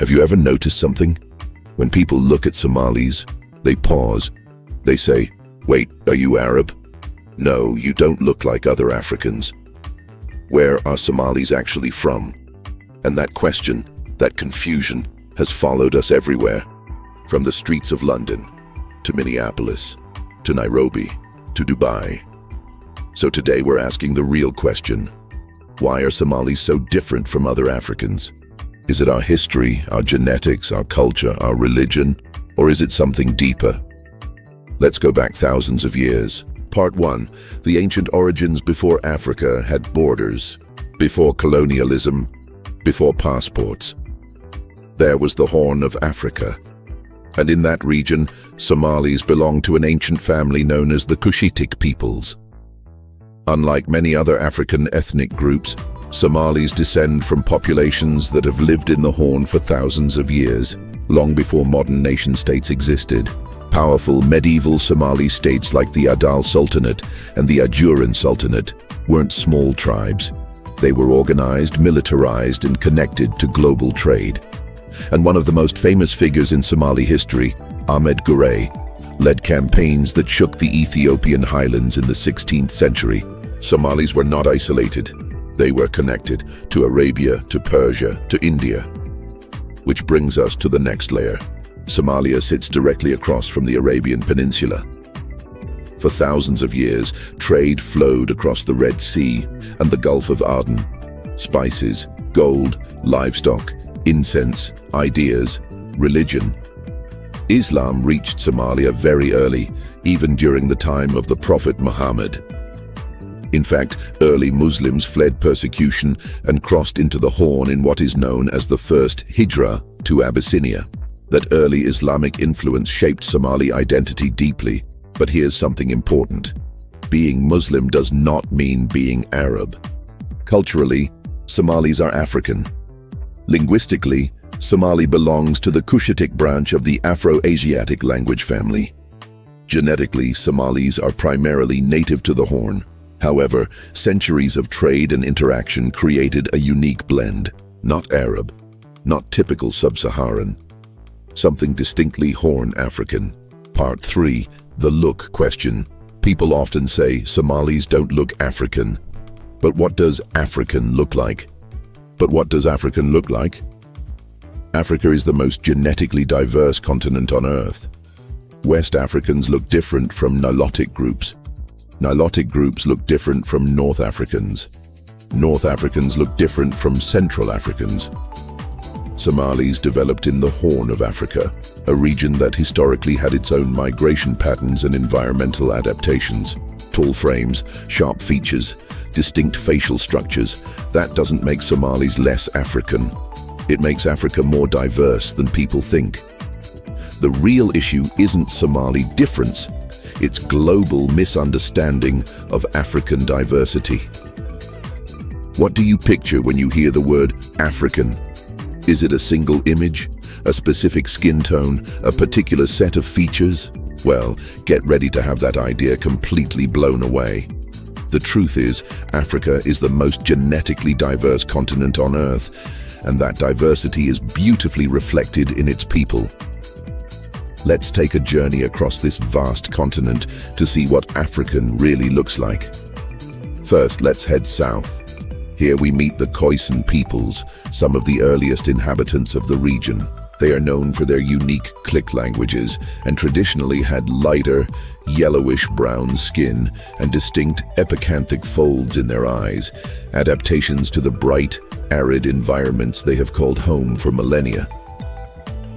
Have you ever noticed something? When people look at Somalis, they pause. They say, "Wait, are you Arab? No, you don't look like other Africans." Where are Somalis actually from? And that question, that confusion, has followed us everywhere. From the streets of London, to Minneapolis, to Nairobi, to Dubai. So today we're asking the real question. Why are Somalis so different from other Africans? Is it our history, our genetics, our culture, our religion, or is it something deeper? Let's go back thousands of years. Part 1. The ancient origins before Africa had borders, before colonialism, before passports. There was the Horn of Africa. And in that region, Somalis belonged to an ancient family known as the Cushitic peoples. Unlike many other African ethnic groups, Somalis descend from populations that have lived in the Horn for thousands of years, long before modern nation-states existed. Powerful medieval Somali states like the Adal Sultanate and the Ajuran Sultanate weren't small tribes. They were organized, militarized, and connected to global trade. And one of the most famous figures in Somali history, Ahmed Gurey, led campaigns that shook the Ethiopian highlands in the 16th century. Somalis were not isolated. They were connected to Arabia, to Persia, to India. Which brings us to the next layer. Somalia sits directly across from the Arabian Peninsula. For thousands of years, trade flowed across the Red Sea and the Gulf of Aden. Spices, gold, livestock, incense, ideas, religion. Islam reached Somalia very early, even during the time of the Prophet Muhammad. In fact, early Muslims fled persecution and crossed into the Horn in what is known as the first Hijra to Abyssinia. That early Islamic influence shaped Somali identity deeply, but here's something important. Being Muslim does not mean being Arab. Culturally, Somalis are African. Linguistically, Somali belongs to the Cushitic branch of the Afro-Asiatic language family. Genetically, Somalis are primarily native to the Horn. However, centuries of trade and interaction created a unique blend. Not Arab, not typical sub-Saharan. Something distinctly Horn African. Part 3. The look question. People often say Somalis don't look African. But what does African look like? Africa is the most genetically diverse continent on Earth. West Africans look different from Nilotic groups. Nilotic groups look different from North Africans. North Africans look different from Central Africans. Somalis developed in the Horn of Africa, a region that historically had its own migration patterns and environmental adaptations. Tall frames, sharp features, distinct facial structures. That doesn't make Somalis less African. It makes Africa more diverse than people think. The real issue isn't Somali difference. It's global misunderstanding of African diversity. What do you picture when you hear the word African? Is it a single image, a specific skin tone, a particular set of features? Well, get ready to have that idea completely blown away. The truth is, Africa is the most genetically diverse continent on Earth, and that diversity is beautifully reflected in its people. Let's take a journey across this vast continent to see what African really looks like. First, let's head south. Here we meet the Khoisan peoples, some of the earliest inhabitants of the region. They are known for their unique click languages and traditionally had lighter, yellowish-brown skin and distinct epicanthic folds in their eyes, adaptations to the bright, arid environments they have called home for millennia.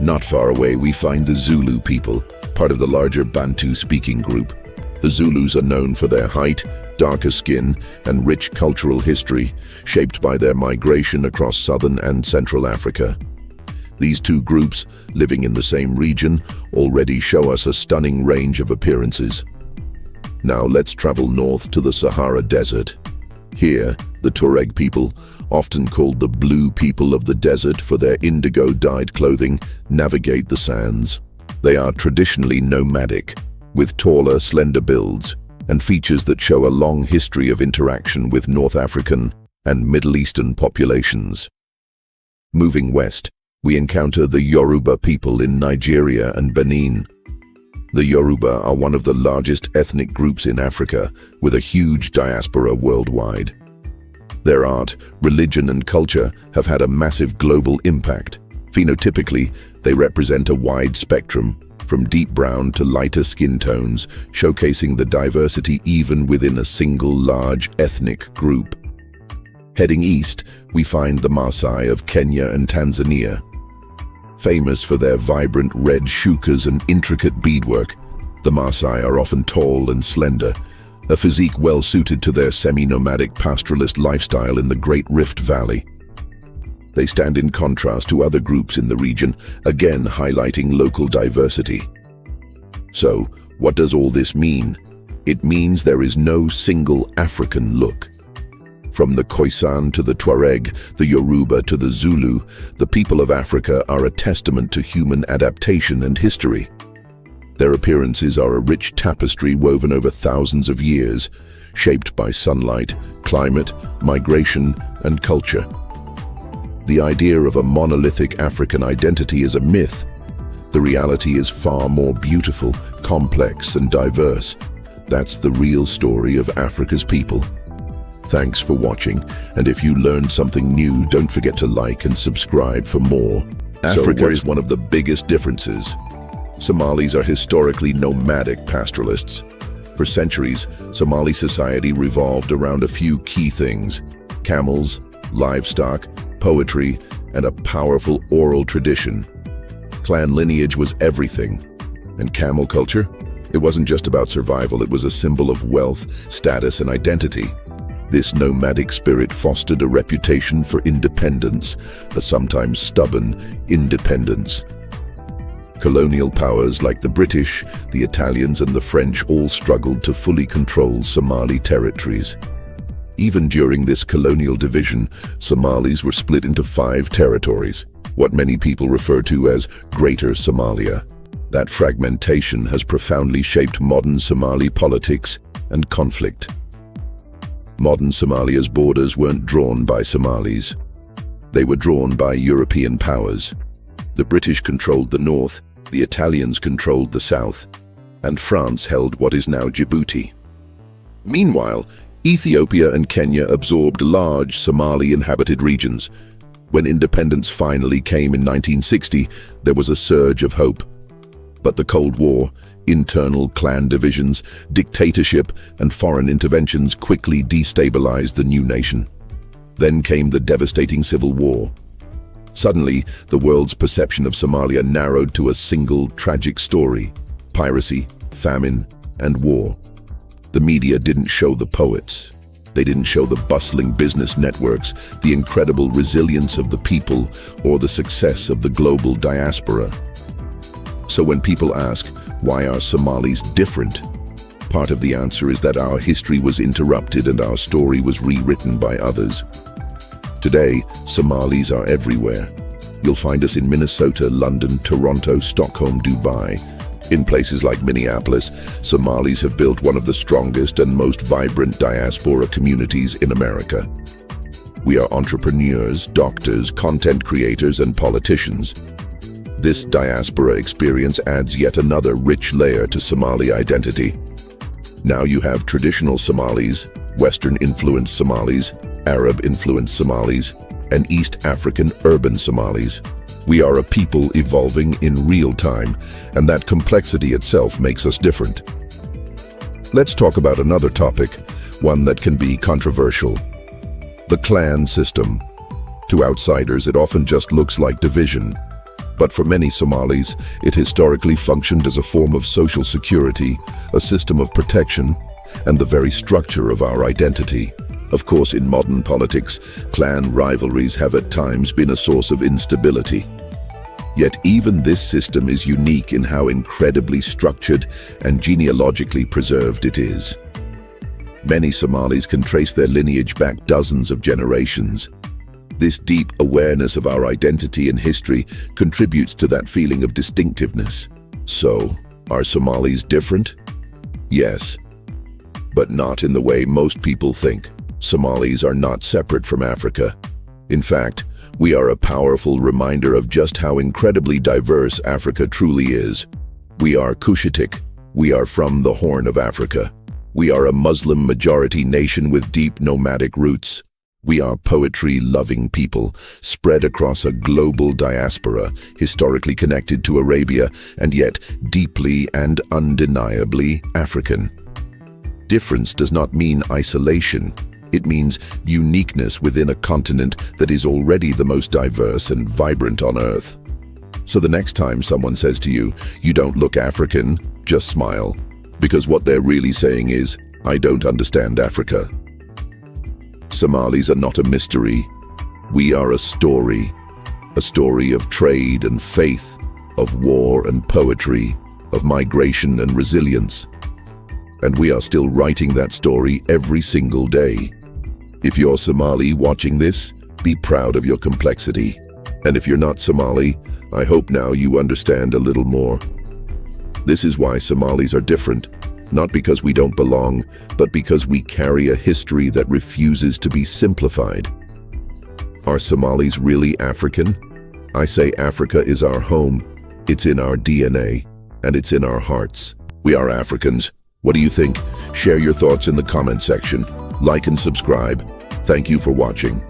Not far away, we find the Zulu people, part of the larger Bantu-speaking group. The Zulus are known for their height, darker skin, and rich cultural history, shaped by their migration across southern and central Africa. These two groups, living in the same region, already show us a stunning range of appearances. Now let's travel north to the Sahara Desert. Here, the Tuareg people, often called the blue people of the desert for their indigo-dyed clothing, navigate the sands. They are traditionally nomadic, with taller, slender builds, and features that show a long history of interaction with North African and Middle Eastern populations. Moving west, we encounter the Yoruba people in Nigeria and Benin. The Yoruba are one of the largest ethnic groups in Africa, with a huge diaspora worldwide. Their art, religion, and culture have had a massive global impact. Phenotypically, they represent a wide spectrum, from deep brown to lighter skin tones, showcasing the diversity even within a single large ethnic group. Heading east, we find the Maasai of Kenya and Tanzania. Famous for their vibrant red shukas and intricate beadwork, the Maasai are often tall and slender, a physique well suited to their semi-nomadic pastoralist lifestyle in the Great Rift Valley. They stand in contrast to other groups in the region, again highlighting local diversity. So, what does all this mean? It means there is no single African look. From the Khoisan to the Tuareg, the Yoruba to the Zulu, the people of Africa are a testament to human adaptation and history. Their appearances are a rich tapestry woven over thousands of years, shaped by sunlight, climate, migration, and culture. The idea of a monolithic African identity is a myth. The reality is far more beautiful, complex, and diverse. That's the real story of Africa's people. Thanks for watching, and if you learned something new, don't forget to like and subscribe for more. Africa is one of the biggest differences. Somalis are historically nomadic pastoralists. For centuries, Somali society revolved around a few key things: camels, livestock, poetry, and a powerful oral tradition. Clan lineage was everything. And camel culture? It wasn't just about survival, it was a symbol of wealth, status, and identity. This nomadic spirit fostered a reputation for independence, a sometimes stubborn independence. Colonial powers like the British, the Italians, and the French all struggled to fully control Somali territories. Even during this colonial division, Somalis were split into 5 territories, what many people refer to as Greater Somalia. That fragmentation has profoundly shaped modern Somali politics and conflict. Modern Somalia's borders weren't drawn by Somalis. They were drawn by European powers. The British controlled the north, the Italians controlled the south, and France held what is now Djibouti. Meanwhile, Ethiopia and Kenya absorbed large Somali-inhabited regions. When independence finally came in 1960, there was a surge of hope. But the Cold War, internal clan divisions, dictatorship, and foreign interventions quickly destabilized the new nation. Then came the devastating civil war. Suddenly, the world's perception of Somalia narrowed to a single tragic story: piracy, famine, and war. The media didn't show the poets. They didn't show the bustling business networks, the incredible resilience of the people, or the success of the global diaspora. So when people ask, why are Somalis different? Part of the answer is that our history was interrupted and our story was rewritten by others. Today, Somalis are everywhere. You'll find us in Minnesota, London, Toronto, Stockholm, Dubai. In places like Minneapolis, Somalis have built one of the strongest and most vibrant diaspora communities in America. We are entrepreneurs, doctors, content creators, and politicians. This diaspora experience adds yet another rich layer to Somali identity. Now you have traditional Somalis, Western-influenced Somalis, Arab-influenced Somalis, and East African urban Somalis. We are a people evolving in real time, and that complexity itself makes us different. Let's talk about another topic, one that can be controversial: the clan system. To outsiders, it often just looks like division. But for many Somalis, it historically functioned as a form of social security, a system of protection, and the very structure of our identity. Of course, in modern politics, clan rivalries have at times been a source of instability. Yet even this system is unique in how incredibly structured and genealogically preserved it is. Many Somalis can trace their lineage back dozens of generations. This deep awareness of our identity and history contributes to that feeling of distinctiveness. So, are Somalis different? Yes, but not in the way most people think. Somalis are not separate from Africa. In fact, We are a powerful reminder of just how incredibly diverse Africa truly is. We are Cushitic. We are from the Horn of Africa. We are a Muslim-majority nation with deep nomadic roots. We are poetry-loving people, spread across a global diaspora, historically connected to Arabia, and yet deeply and undeniably African. Difference does not mean isolation. It means uniqueness within a continent that is already the most diverse and vibrant on Earth. So the next time someone says to you, "You don't look African," just smile. Because what they're really saying is, "I don't understand Africa." Somalis are not a mystery. We are a story of trade and faith, of war and poetry, of migration and resilience. And we are still writing that story every single day. If you're Somali watching this, be proud of your complexity. And if you're not Somali, I hope now you understand a little more. This is why Somalis are different, not because we don't belong, but because we carry a history that refuses to be simplified. Are Somalis really African? I say Africa is our home, it's in our DNA, and it's in our hearts. We are Africans. What do you think? Share your thoughts in the comment section. Like and subscribe. Thank you for watching.